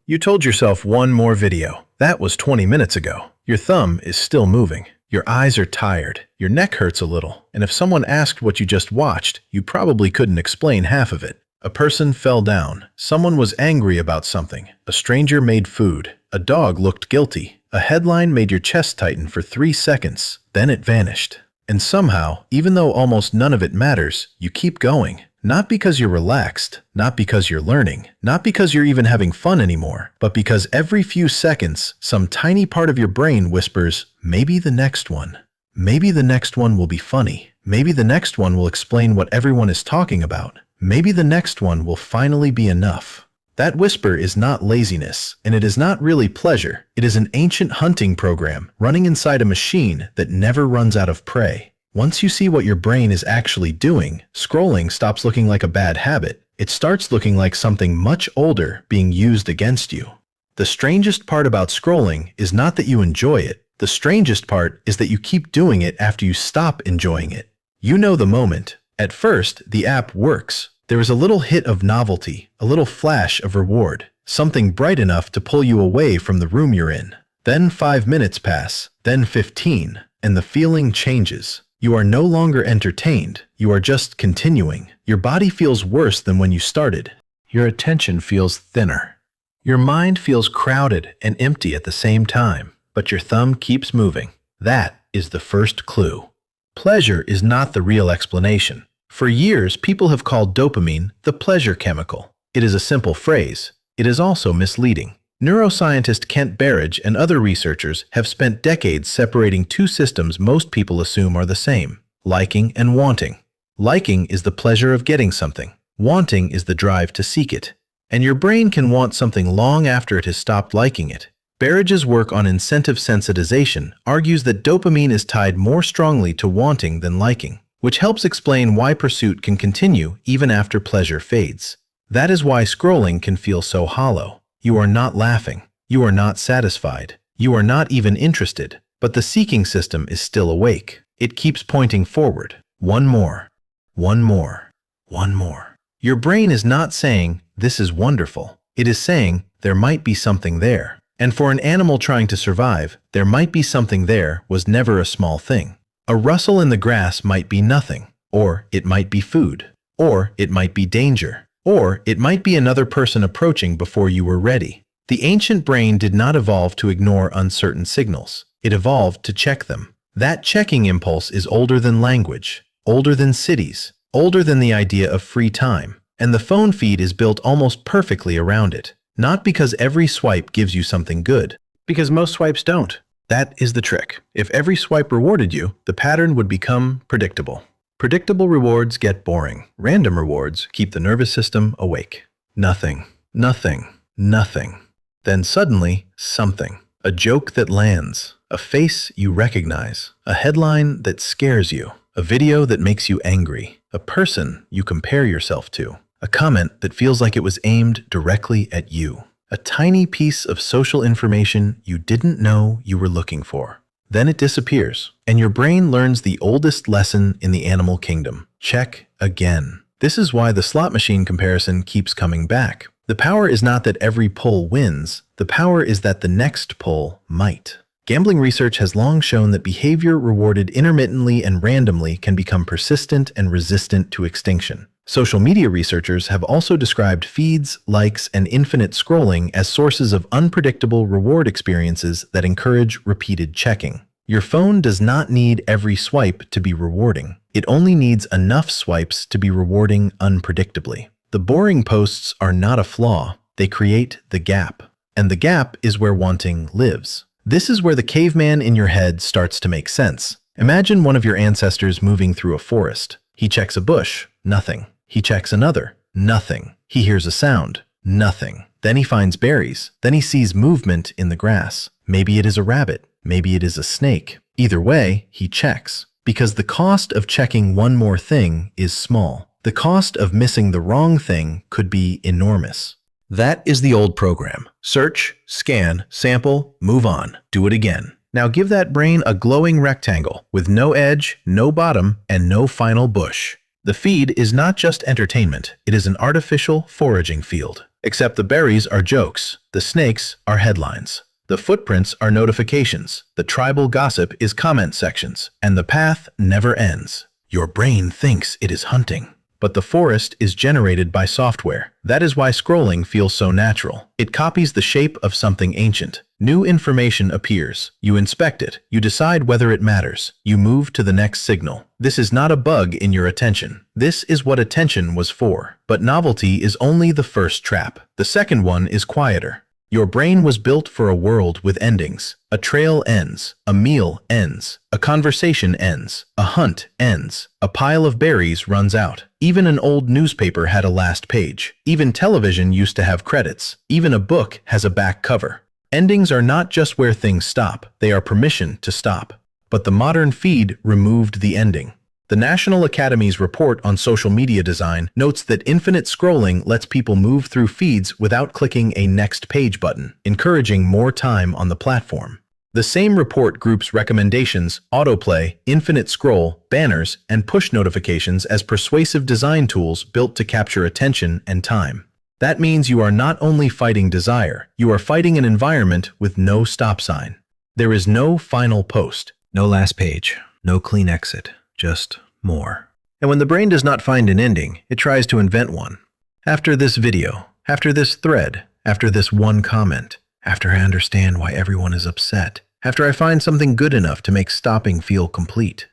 You told yourself one more video. That was 20 minutes ago. Your thumb is still moving. Your eyes are tired. Your neck hurts a little. And if someone asked what you just watched, you probably couldn't explain half of it. A person fell down. Someone was angry about something. A stranger made food. A dog looked guilty. A headline made your chest tighten for 3 seconds. Then it vanished. And somehow, even though almost none of it matters, you keep going. Not because you're relaxed, not because you're learning, not because you're even having fun anymore, but because every few seconds, some tiny part of your brain whispers, maybe the next one. Maybe the next one will be funny. Maybe the next one will explain what everyone is talking about. Maybe the next one will finally be enough. That whisper is not laziness, and it is not really pleasure. It is an ancient hunting program running inside a machine that never runs out of prey. Once you see what your brain is actually doing, scrolling stops looking like a bad habit. It starts looking like something much older being used against you. The strangest part about scrolling is not that you enjoy it. The strangest part is that you keep doing it after you stop enjoying it. You know the moment. At first, the app works. There is a little hit of novelty, a little flash of reward, something bright enough to pull you away from the room you're in. Then 5 minutes pass, then 15, and the feeling changes. You are no longer entertained. You are just continuing. Your body feels worse than when you started. Your attention feels thinner. Your mind feels crowded and empty at the same time, but your thumb keeps moving. That is the first clue. Pleasure is not the real explanation. For years, people have called dopamine the pleasure chemical. It is a simple phrase. It is also misleading. Neuroscientist Kent Berridge and other researchers have spent decades separating two systems most people assume are the same: liking and wanting. Liking is the pleasure of getting something. Wanting is the drive to seek it. And your brain can want something long after it has stopped liking it. Berridge's work on incentive sensitization argues that dopamine is tied more strongly to wanting than liking, which helps explain why pursuit can continue even after pleasure fades. That is why scrolling can feel so hollow. You are not laughing. You are not satisfied. You are not even interested. But the seeking system is still awake. It keeps pointing forward. One more. One more. One more. Your brain is not saying, "This is wonderful." It is saying, "There might be something there." And for an animal trying to survive, there might be something there was never a small thing. A rustle in the grass might be nothing, or it might be food, or it might be danger, or it might be another person approaching before you were ready. The ancient brain did not evolve to ignore uncertain signals. It evolved to check them. That checking impulse is older than language, older than cities, older than the idea of free time. And the phone feed is built almost perfectly around it. Not because every swipe gives you something good, because most swipes don't. That is the trick. If every swipe rewarded you, the pattern would become predictable. Predictable rewards get boring. Random rewards keep the nervous system awake. Nothing, nothing, nothing. Then suddenly, something. A joke that lands. A face you recognize. A headline that scares you. A video that makes you angry. A person you compare yourself to. A comment that feels like it was aimed directly at you. A tiny piece of social information you didn't know you were looking for. Then it disappears, and your brain learns the oldest lesson in the animal kingdom. Check again. This is why the slot machine comparison keeps coming back. The power is not that every pull wins. The power is that the next pull might. Gambling research has long shown that behavior rewarded intermittently and randomly can become persistent and resistant to extinction. Social media researchers have also described feeds, likes, and infinite scrolling as sources of unpredictable reward experiences that encourage repeated checking. Your phone does not need every swipe to be rewarding. It only needs enough swipes to be rewarding unpredictably. The boring posts are not a flaw. They create the gap. And the gap is where wanting lives. This is where the caveman in your head starts to make sense. Imagine one of your ancestors moving through a forest. He checks a bush. Nothing. He checks another. Nothing. He hears a sound. Nothing. Then he finds berries. Then he sees movement in the grass. Maybe it is a rabbit. Maybe it is a snake. Either way, he checks. Because the cost of checking one more thing is small. The cost of missing the wrong thing could be enormous. That is the old program. Search, scan, sample, move on. Do it again. Now give that brain a glowing rectangle with no edge, no bottom, and no final bush. The feed is not just entertainment, it is an artificial foraging field. Except the berries are jokes, the snakes are headlines. The footprints are notifications, the tribal gossip is comment sections, and the path never ends. Your brain thinks it is hunting, but the forest is generated by software. That is why scrolling feels so natural. It copies the shape of something ancient. New information appears. You inspect it. You decide whether it matters. You move to the next signal. This is not a bug in your attention. This is what attention was for. But novelty is only the first trap. The second one is quieter. Your brain was built for a world with endings. A trail ends. A meal ends. A conversation ends. A hunt ends. A pile of berries runs out. Even an old newspaper had a last page. Even television used to have credits. Even a book has a back cover. Endings are not just where things stop. They are permission to stop. But the modern feed removed the ending. The National Academy's report on social media design notes that infinite scrolling lets people move through feeds without clicking a next page button, encouraging more time on the platform. The same report groups recommendations, autoplay, infinite scroll, banners, and push notifications as persuasive design tools built to capture attention and time. That means you are not only fighting desire, you are fighting an environment with no stop sign. There is no final post, no last page, no clean exit. Just more. And when the brain does not find an ending, it tries to invent one. After this video, after this thread, after this one comment, after I understand why everyone is upset, after I find something good enough to make stopping feel complete.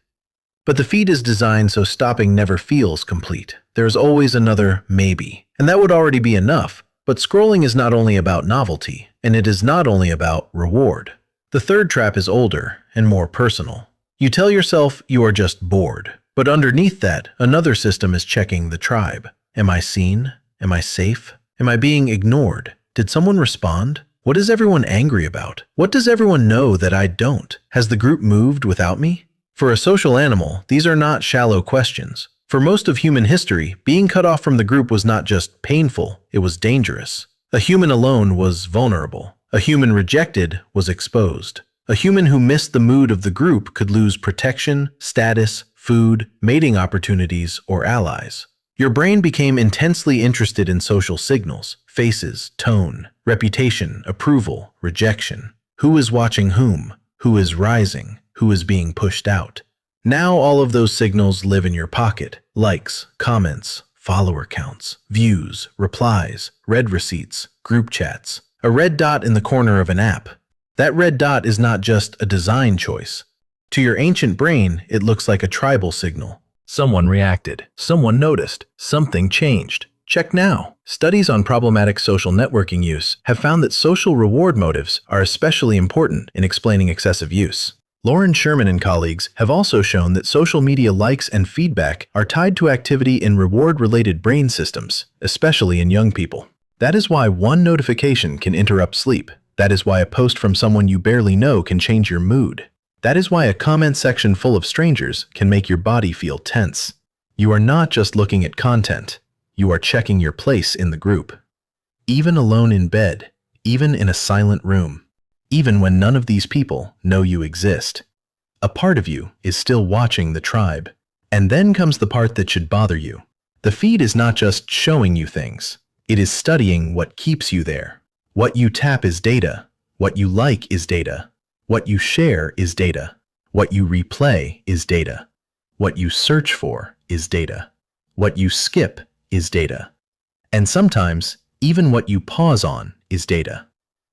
But the feed is designed so stopping never feels complete. There's always another maybe, and that would already be enough. But scrolling is not only about novelty, and it is not only about reward. The third trap is older and more personal. You tell yourself you are just bored, but underneath that, another system is checking the tribe. Am I seen? Am I safe? Am I being ignored? Did someone respond? What is everyone angry about? What does everyone know that I don't? Has the group moved without me? For a social animal, these are not shallow questions. For most of human history, being cut off from the group was not just painful, it was dangerous. A human alone was vulnerable. A human rejected was exposed. A human who missed the mood of the group could lose protection, status, food, mating opportunities, or allies. Your brain became intensely interested in social signals, faces, tone, reputation, approval, rejection. Who is watching whom? Who is rising? Who is being pushed out? Now all of those signals live in your pocket. Likes, comments, follower counts, views, replies, read receipts, group chats. A red dot in the corner of an app. That red dot is not just a design choice. To your ancient brain, it looks like a tribal signal. Someone reacted. Someone noticed. Something changed. Check now. Studies on problematic social networking use have found that social reward motives are especially important in explaining excessive use. Lauren Sherman and colleagues have also shown that social media likes and feedback are tied to activity in reward-related brain systems, especially in young people. That is why one notification can interrupt sleep. That is why a post from someone you barely know can change your mood. That is why a comment section full of strangers can make your body feel tense. You are not just looking at content. You are checking your place in the group. Even alone in bed, even in a silent room, even when none of these people know you exist, a part of you is still watching the tribe. And then comes the part that should bother you. The feed is not just showing you things. It is studying what keeps you there. What you tap is data. What you like is data. What you share is data. What you replay is data. What you search for is data. What you skip is data. And sometimes, even what you pause on is data.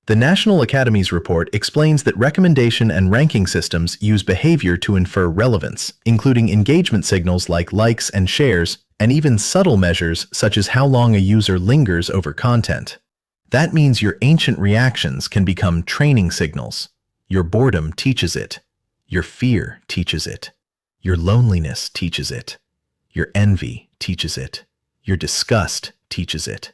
The National Academy's report explains that recommendation and ranking systems use behavior to infer relevance, including engagement signals like likes and shares, and even subtle measures such as how long a user lingers over content. That means your ancient reactions can become training signals. Your boredom teaches it. Your fear teaches it. Your loneliness teaches it. Your envy teaches it. Your disgust teaches it.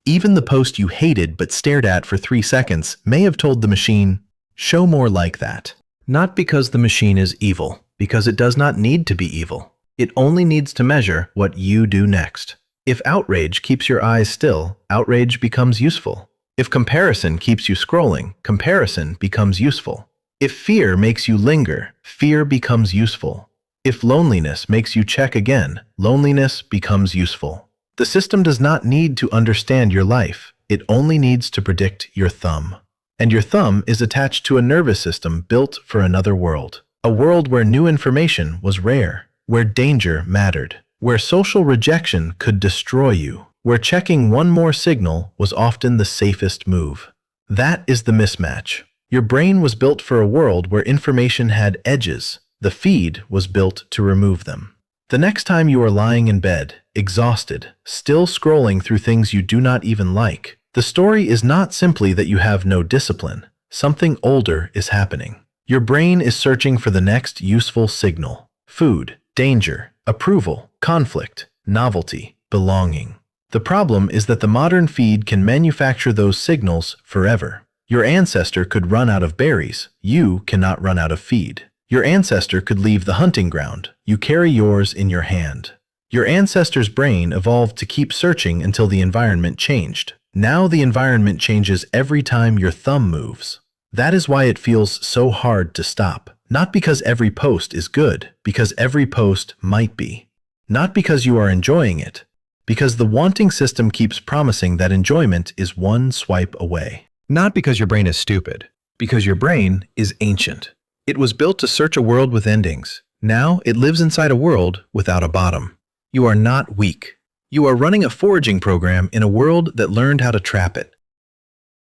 Even the post you hated but stared at for 3 seconds may have told the machine, show more like that. Not because the machine is evil, because it does not need to be evil. It only needs to measure what you do next. If outrage keeps your eyes still, outrage becomes useful. If comparison keeps you scrolling, comparison becomes useful. If fear makes you linger, fear becomes useful. If loneliness makes you check again, loneliness becomes useful. The system does not need to understand your life. It only needs to predict your thumb. And your thumb is attached to a nervous system built for another world. A world where new information was rare, where danger mattered, where social rejection could destroy you, where checking one more signal was often the safest move. That is the mismatch. Your brain was built for a world where information had edges. The feed was built to remove them. The next time you are lying in bed, exhausted, still scrolling through things you do not even like, the story is not simply that you have no discipline. Something older is happening. Your brain is searching for the next useful signal. Food, danger, approval, conflict, novelty, belonging. The problem is that the modern feed can manufacture those signals forever. Your ancestor could run out of berries. You cannot run out of feed. Your ancestor could leave the hunting ground. You carry yours in your hand. Your ancestor's brain evolved to keep searching until the environment changed. Now the environment changes every time your thumb moves. That is why it feels so hard to stop. Not because every post is good, because every post might be. Not because you are enjoying it, because the wanting system keeps promising that enjoyment is one swipe away. Not because your brain is stupid. Because your brain is ancient. It was built to search a world with endings. Now it lives inside a world without a bottom. You are not weak. You are running a foraging program in a world that learned how to trap it.